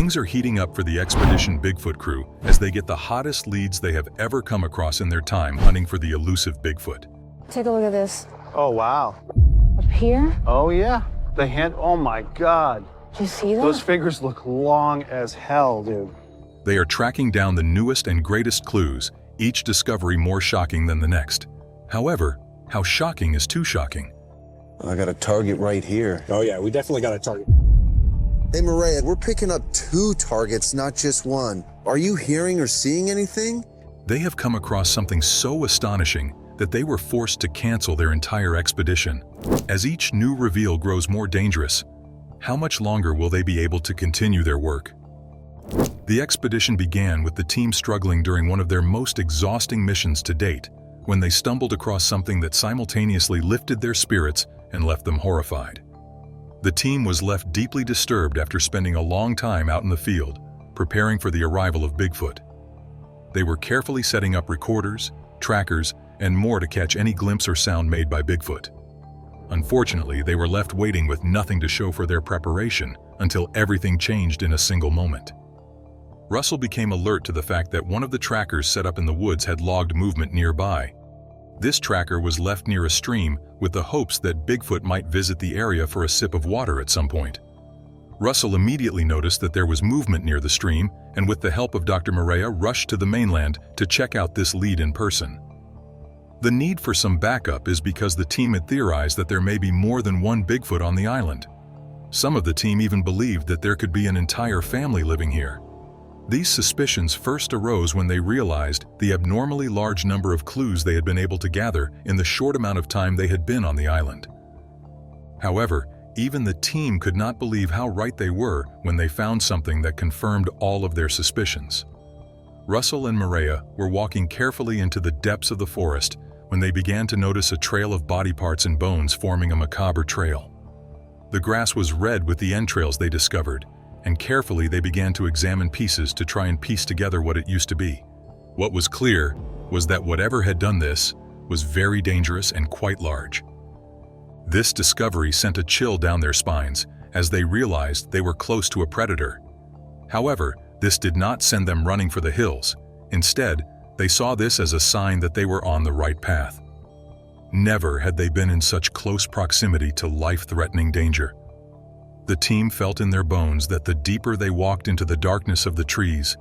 Things are heating up for the Expedition Bigfoot crew as they get the hottest leads they have ever come across in their time hunting for the elusive Bigfoot. Take a look at this. Oh, wow. Up here? Oh, yeah. The hand, oh my God. Do you see that? Those fingers look long as hell, dude. They are tracking down the newest and greatest clues, each discovery more shocking than the next. However, how shocking is too shocking? I got a target right here. Oh yeah, we definitely got a target. Hey Maria, we're picking up 2 targets, not just 1. Are you hearing or seeing anything? They have come across something so astonishing that they were forced to cancel their entire expedition. As each new reveal grows more dangerous, how much longer will they be able to continue their work? The expedition began with the team struggling during one of their most exhausting missions to date, when they stumbled across something that simultaneously lifted their spirits and left them horrified. The team was left deeply disturbed after spending a long time out in the field, preparing for the arrival of Bigfoot. They were carefully setting up recorders, trackers, and more to catch any glimpse or sound made by Bigfoot. Unfortunately, they were left waiting with nothing to show for their preparation until everything changed in a single moment. Russell became alert to the fact that one of the trackers set up in the woods had logged movement nearby. This tracker was left near a stream with the hopes that Bigfoot might visit the area for a sip of water at some point. Russell immediately noticed that there was movement near the stream, and with the help of Dr. Maria rushed to the mainland to check out this lead in person. The need for some backup is because the team had theorized that there may be more than one Bigfoot on the island. Some of the team even believed that there could be an entire family living here. These suspicions first arose when they realized the abnormally large number of clues they had been able to gather in the short amount of time they had been on the island. However, even the team could not believe how right they were when they found something that confirmed all of their suspicions. Russell and Maria were walking carefully into the depths of the forest when they began to notice a trail of body parts and bones forming a macabre trail. The grass was red with the entrails they discovered, and carefully they began to examine pieces to try and piece together what it used to be. What was clear was that whatever had done this was very dangerous and quite large. This discovery sent a chill down their spines as they realized they were close to a predator. However, this did not send them running for the hills. Instead, they saw this as a sign that they were on the right path. Never had they been in such close proximity to life-threatening danger. The team felt in their bones that the deeper they walked into the darkness of the trees,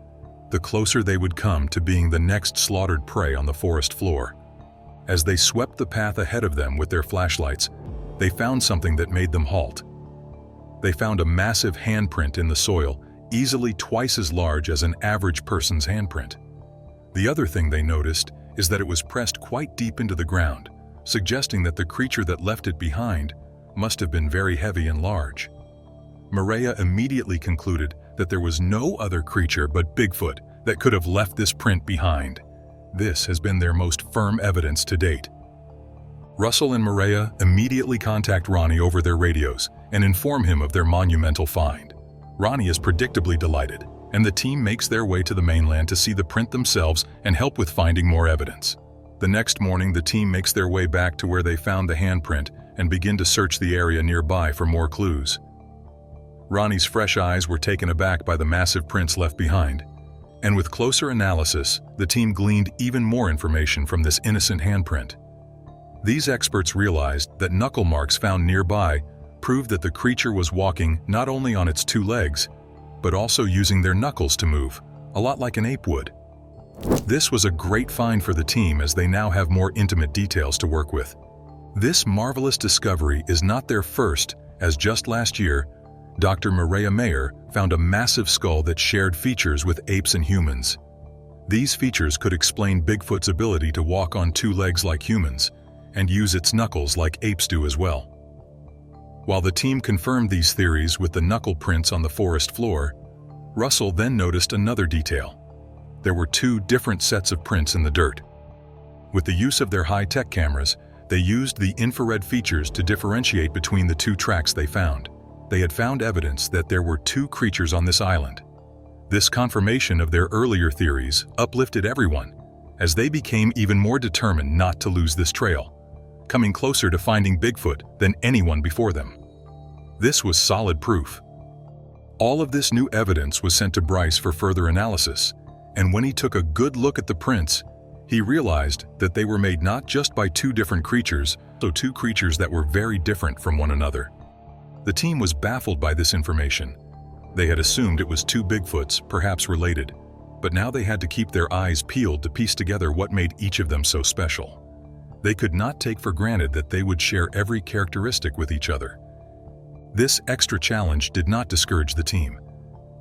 the closer they would come to being the next slaughtered prey on the forest floor. As they swept the path ahead of them with their flashlights, they found something that made them halt. They found a massive handprint in the soil, easily twice as large as an average person's handprint. The other thing they noticed is that it was pressed quite deep into the ground, suggesting that the creature that left it behind must have been very heavy and large. Maria immediately concluded that there was no other creature but Bigfoot that could have left this print behind. This has been their most firm evidence to date. Russell and Maria immediately contact Ronnie over their radios and inform him of their monumental find. Ronnie is predictably delighted, and the team makes their way to the mainland to see the print themselves and help with finding more evidence. The next morning, the team makes their way back to where they found the handprint and begin to search the area nearby for more clues. Ronnie's fresh eyes were taken aback by the massive prints left behind, and with closer analysis, the team gleaned even more information from this innocent handprint. These experts realized that knuckle marks found nearby proved that the creature was walking not only on its 2 legs, but also using their knuckles to move, a lot like an ape would. This was a great find for the team as they now have more intimate details to work with. This marvelous discovery is not their first, as just last year, Dr. Maria Mayer found a massive skull that shared features with apes and humans. These features could explain Bigfoot's ability to walk on 2 legs like humans and use its knuckles like apes do as well. While the team confirmed these theories with the knuckle prints on the forest floor, Russell then noticed another detail. There were 2 different sets of prints in the dirt. With the use of their high-tech cameras, they used the infrared features to differentiate between the 2 tracks they found. They had found evidence that there were 2 creatures on this island. This confirmation of their earlier theories uplifted everyone, as they became even more determined not to lose this trail, coming closer to finding Bigfoot than anyone before them. This was solid proof. All of this new evidence was sent to Bryce for further analysis, and when he took a good look at the prints, he realized that they were made not just by two different creatures, but two creatures that were very different from one another. The team was baffled by this information. They had assumed it was two Bigfoots, perhaps related, but now they had to keep their eyes peeled to piece together what made each of them so special. They could not take for granted that they would share every characteristic with each other. This extra challenge did not discourage the team.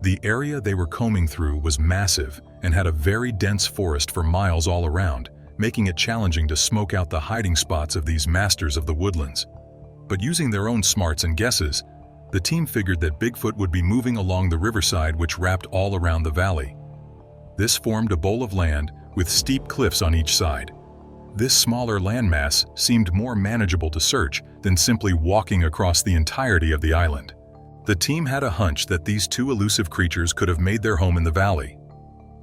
The area they were combing through was massive and had a very dense forest for miles all around, making it challenging to smoke out the hiding spots of these masters of the woodlands. But using their own smarts and guesses, the team figured that Bigfoot would be moving along the riverside which wrapped all around the valley. This formed a bowl of land with steep cliffs on each side. This smaller landmass seemed more manageable to search than simply walking across the entirety of the island. The team had a hunch that these two elusive creatures could have made their home in the valley.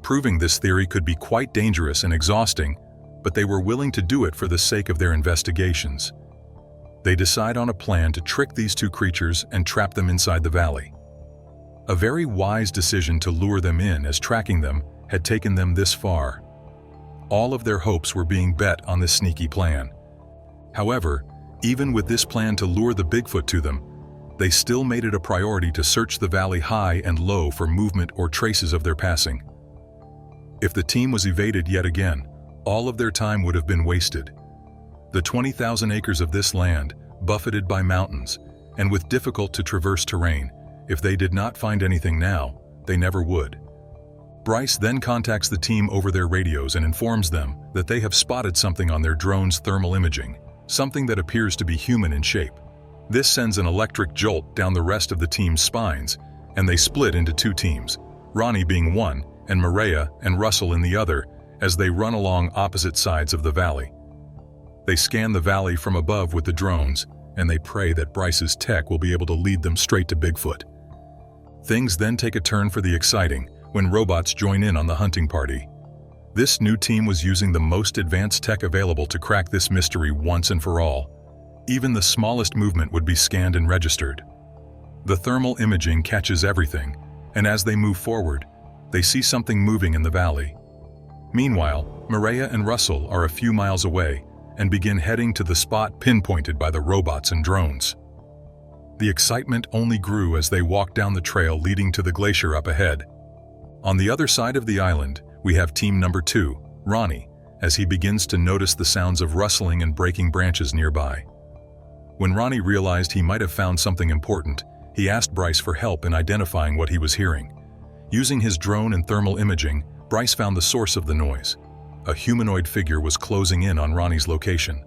Proving this theory could be quite dangerous and exhausting, but they were willing to do it for the sake of their investigations. They decide on a plan to trick these two creatures and trap them inside the valley. A very wise decision to lure them in, as tracking them had taken them this far. All of their hopes were being bet on this sneaky plan. However, even with this plan to lure the Bigfoot to them, they still made it a priority to search the valley high and low for movement or traces of their passing. If the team was evaded yet again, all of their time would have been wasted. The 20,000 acres of this land, buffeted by mountains, and with difficult-to-traverse terrain, if they did not find anything now, they never would. Bryce then contacts the team over their radios and informs them that they have spotted something on their drone's thermal imaging, something that appears to be human in shape. This sends an electric jolt down the rest of the team's spines, and they split into two teams, Ronnie being one and Maria and Russell in the other, as they run along opposite sides of the valley. They scan the valley from above with the drones, and they pray that Bryce's tech will be able to lead them straight to Bigfoot. Things then take a turn for the exciting when robots join in on the hunting party. This new team was using the most advanced tech available to crack this mystery once and for all. Even the smallest movement would be scanned and registered. The thermal imaging catches everything, and as they move forward, they see something moving in the valley. Meanwhile, Maria and Russell are a few miles away and begin heading to the spot pinpointed by the robots and drones. The excitement only grew as they walked down the trail leading to the glacier up ahead. On the other side of the island, we have team number 2, Ronnie, as he begins to notice the sounds of rustling and breaking branches nearby. When Ronnie realized he might have found something important, he asked Bryce for help in identifying what he was hearing. Using his drone and thermal imaging, Bryce found the source of the noise. A humanoid figure was closing in on Ronnie's location.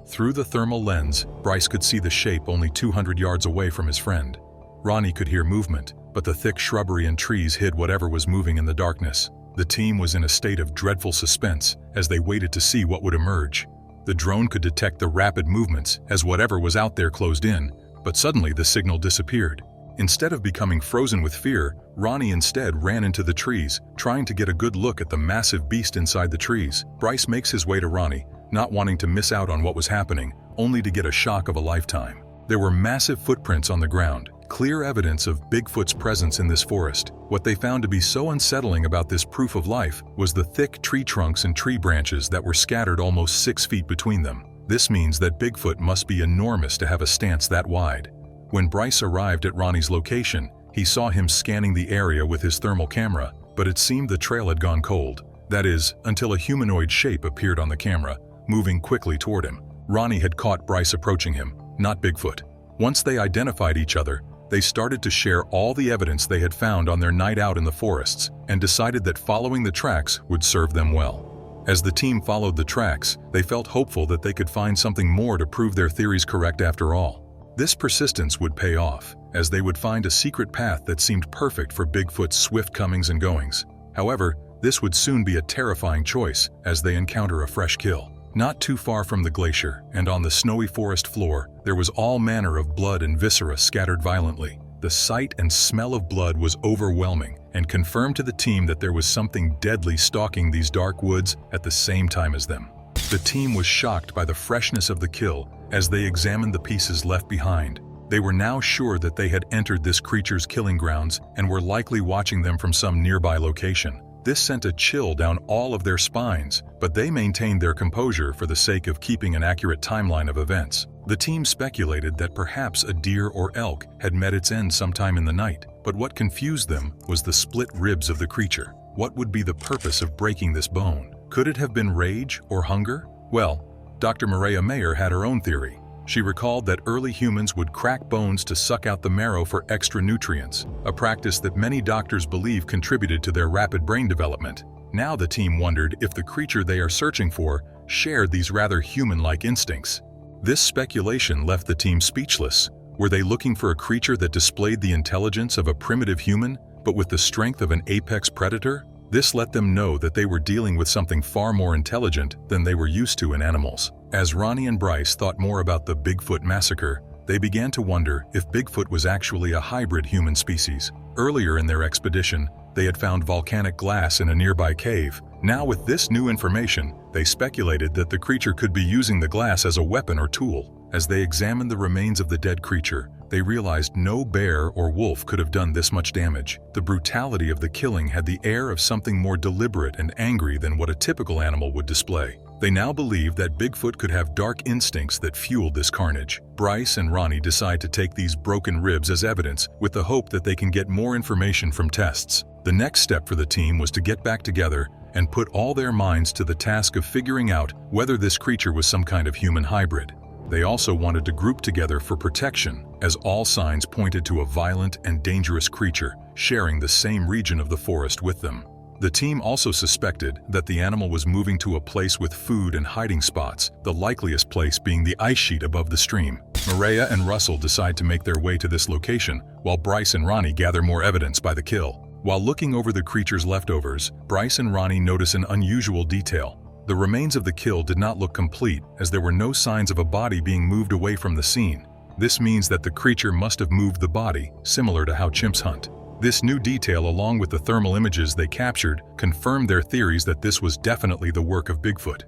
Through the thermal lens, Bryce could see the shape only 200 yards away from his friend. Ronnie could hear movement, but the thick shrubbery and trees hid whatever was moving in the darkness. The team was in a state of dreadful suspense as they waited to see what would emerge. The drone could detect the rapid movements as whatever was out there closed in, but suddenly the signal disappeared. Instead of becoming frozen with fear, Ronnie instead ran into the trees, trying to get a good look at the massive beast inside the trees. Bryce makes his way to Ronnie, not wanting to miss out on what was happening, only to get a shock of a lifetime. There were massive footprints on the ground, clear evidence of Bigfoot's presence in this forest. What they found to be so unsettling about this proof of life was the thick tree trunks and tree branches that were scattered almost 6 feet between them. This means that Bigfoot must be enormous to have a stance that wide. When Bryce arrived at Ronnie's location, he saw him scanning the area with his thermal camera, but it seemed the trail had gone cold. That is, until a humanoid shape appeared on the camera, moving quickly toward him. Ronnie had caught Bryce approaching him, not Bigfoot. Once they identified each other, they started to share all the evidence they had found on their night out in the forests and decided that following the tracks would serve them well. As the team followed the tracks, they felt hopeful that they could find something more to prove their theories correct after all. This persistence would pay off, as they would find a secret path that seemed perfect for Bigfoot's swift comings and goings. However, this would soon be a terrifying choice as they encounter a fresh kill. Not too far from the glacier, and on the snowy forest floor, there was all manner of blood and viscera scattered violently. The sight and smell of blood was overwhelming and confirmed to the team that there was something deadly stalking these dark woods at the same time as them. The team was shocked by the freshness of the kill as they examined the pieces left behind. They were now sure that they had entered this creature's killing grounds and were likely watching them from some nearby location. This sent a chill down all of their spines, but they maintained their composure for the sake of keeping an accurate timeline of events. The team speculated that perhaps a deer or elk had met its end sometime in the night, but what confused them was the split ribs of the creature. What would be the purpose of breaking this bone? Could it have been rage or hunger? Well, Dr. Maria Mayer had her own theory. She recalled that early humans would crack bones to suck out the marrow for extra nutrients, a practice that many doctors believe contributed to their rapid brain development. Now the team wondered if the creature they are searching for shared these rather human-like instincts. This speculation left the team speechless. Were they looking for a creature that displayed the intelligence of a primitive human, but with the strength of an apex predator? This let them know that they were dealing with something far more intelligent than they were used to in animals. As Ronnie and Bryce thought more about the Bigfoot massacre, they began to wonder if Bigfoot was actually a hybrid human species. Earlier in their expedition, they had found volcanic glass in a nearby cave. Now with this new information, they speculated that the creature could be using the glass as a weapon or tool. As they examined the remains of the dead creature, they realized no bear or wolf could have done this much damage. The brutality of the killing had the air of something more deliberate and angry than what a typical animal would display. They now believed that Bigfoot could have dark instincts that fueled this carnage. Bryce and Ronnie decide to take these broken ribs as evidence with the hope that they can get more information from tests. The next step for the team was to get back together and put all their minds to the task of figuring out whether this creature was some kind of human hybrid. They also wanted to group together for protection, as all signs pointed to a violent and dangerous creature sharing the same region of the forest with them. The team also suspected that the animal was moving to a place with food and hiding spots, the likeliest place being the ice sheet above the stream. Maria and Russell decide to make their way to this location, while Bryce and Ronnie gather more evidence by the kill. While looking over the creature's leftovers, Bryce and Ronnie notice an unusual detail. The remains of the kill did not look complete, as there were no signs of a body being moved away from the scene. This means that the creature must have moved the body, similar to how chimps hunt. This new detail, along with the thermal images they captured, confirmed their theories that this was definitely the work of Bigfoot.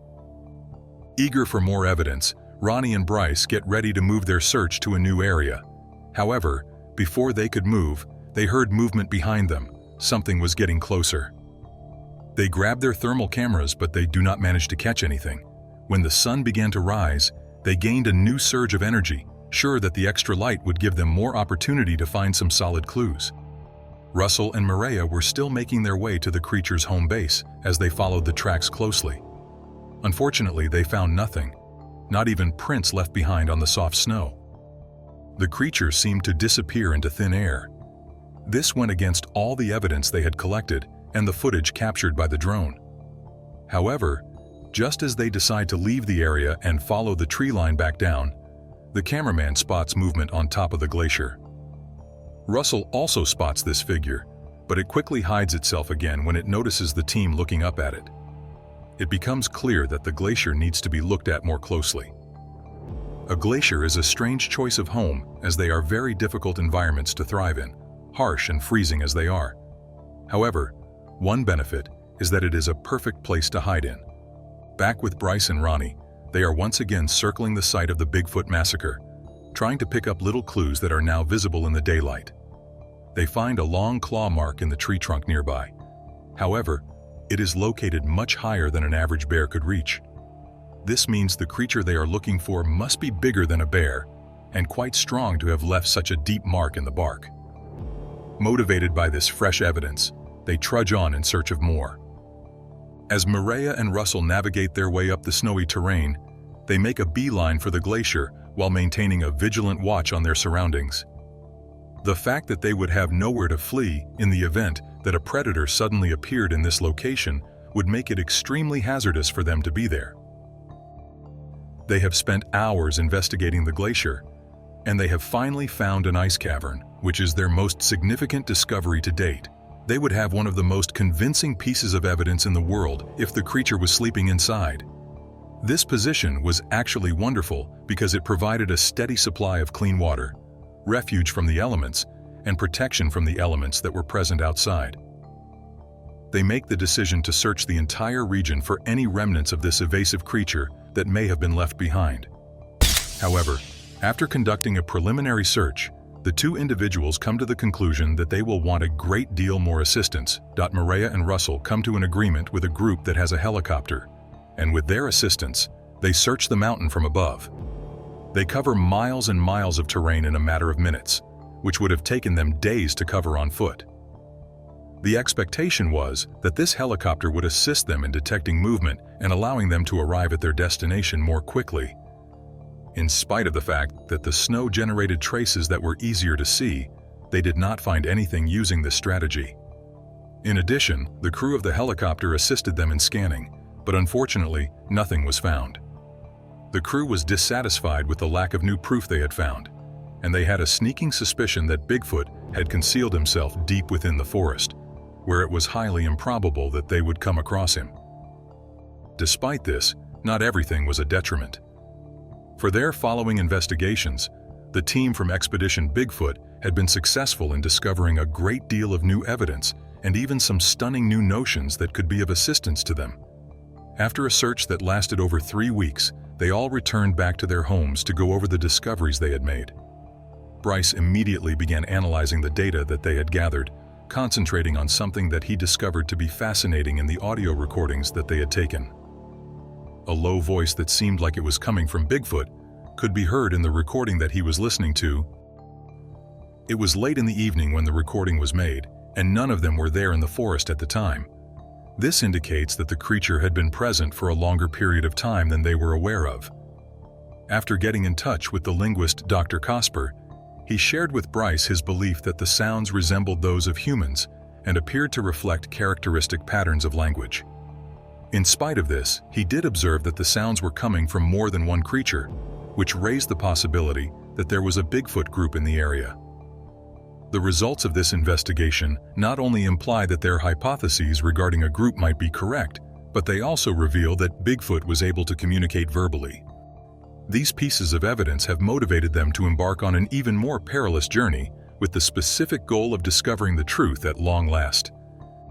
Eager for more evidence, Ronnie and Bryce get ready to move their search to a new area. However, before they could move, they heard movement behind them. Something was getting closer. They grab their thermal cameras, but they do not manage to catch anything. When the sun began to rise, they gained a new surge of energy, sure that the extra light would give them more opportunity to find some solid clues. Russell and Maria were still making their way to the creature's home base as they followed the tracks closely. Unfortunately, they found nothing, not even prints left behind on the soft snow. The creature seemed to disappear into thin air. This went against all the evidence they had collected and the footage captured by the drone. However, just as they decide to leave the area and follow the tree line back down, the cameraman spots movement on top of the glacier. Russell also spots this figure, but it quickly hides itself again when it notices the team looking up at it. It becomes clear that the glacier needs to be looked at more closely. A glacier is a strange choice of home, as they are very difficult environments to thrive in, harsh and freezing as they are. However, one benefit is that it is a perfect place to hide in. Back with Bryce and Ronnie, they are once again circling the site of the Bigfoot massacre, trying to pick up little clues that are now visible in the daylight. They find a long claw mark in the tree trunk nearby. However, it is located much higher than an average bear could reach. This means the creature they are looking for must be bigger than a bear, and quite strong to have left such a deep mark in the bark. Motivated by this fresh evidence, they trudge on in search of more. As Maria and Russell navigate their way up the snowy terrain, they make a beeline for the glacier while maintaining a vigilant watch on their surroundings. The fact that they would have nowhere to flee in the event that a predator suddenly appeared in this location would make it extremely hazardous for them to be there. They have spent hours investigating the glacier, and they have finally found an ice cavern, which is their most significant discovery to date. They would have one of the most convincing pieces of evidence in the world if the creature was sleeping inside. This position was actually wonderful because it provided a steady supply of clean water, refuge from the elements, and protection from the elements that were present outside. They make the decision to search the entire region for any remnants of this evasive creature that may have been left behind. However, After conducting a preliminary search, the two individuals come to the conclusion that they will want a great deal more assistance. Maria and Russell come to an agreement with a group that has a helicopter, and with their assistance, they search the mountain from above. They cover miles and miles of terrain in a matter of minutes, which would have taken them days to cover on foot. The expectation was that this helicopter would assist them in detecting movement and allowing them to arrive at their destination more quickly. In spite of the fact that the snow generated traces that were easier to see, they did not find anything using this strategy. In addition, the crew of the helicopter assisted them in scanning, but unfortunately, nothing was found. The crew was dissatisfied with the lack of new proof they had found, and they had a sneaking suspicion that Bigfoot had concealed himself deep within the forest, where it was highly improbable that they would come across him. Despite this, not everything was a detriment. For their following investigations, the team from Expedition Bigfoot had been successful in discovering a great deal of new evidence and even some stunning new notions that could be of assistance to them. After a search that lasted over 3 weeks, they all returned back to their homes to go over the discoveries they had made. Bryce immediately began analyzing the data that they had gathered, concentrating on something that he discovered to be fascinating in the audio recordings that they had taken. A low voice that seemed like it was coming from Bigfoot could be heard in the recording that he was listening to. It was late in the evening when the recording was made, and none of them were there in the forest at the time. This indicates that the creature had been present for a longer period of time than they were aware of. After getting in touch with the linguist Dr. Cosper, he shared with Bryce his belief that the sounds resembled those of humans and appeared to reflect characteristic patterns of language. In spite of this, he did observe that the sounds were coming from more than one creature, which raised the possibility that there was a Bigfoot group in the area. The results of this investigation not only imply that their hypotheses regarding a group might be correct, but they also reveal that Bigfoot was able to communicate verbally. These pieces of evidence have motivated them to embark on an even more perilous journey with the specific goal of discovering the truth at long last.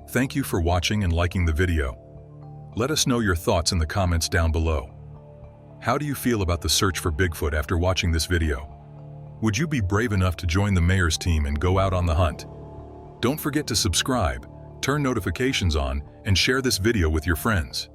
Thank you for watching and liking the video. Let us know your thoughts in the comments down below. How do you feel about the search for Bigfoot after watching this video? Would you be brave enough to join the mayor's team and go out on the hunt? Don't forget to subscribe, turn notifications on, and share this video with your friends.